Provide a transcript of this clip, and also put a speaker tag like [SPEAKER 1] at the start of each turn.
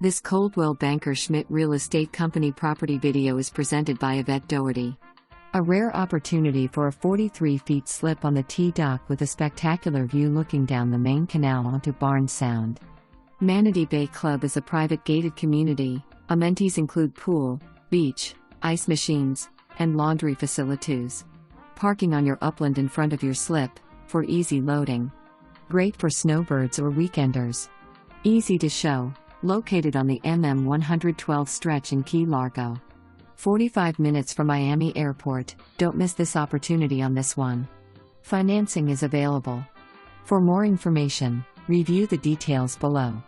[SPEAKER 1] This Coldwell Banker Schmitt Real Estate Company property video is presented by Yvette Doherty. A rare opportunity for a 43-feet slip on the T-dock with a spectacular view looking down the main canal onto Barnes Sound. Manatee Bay Club is a private gated community. Amenities include pool, beach, ice machines, and laundry facilitues. Parking on your upland in front of your slip, for easy loading. Great for snowbirds or weekenders. Easy to show. Located on the MM112 stretch in Key Largo. 45 minutes from Miami Airport. Don't miss this opportunity on this one. Financing is available. For more information, review the details below.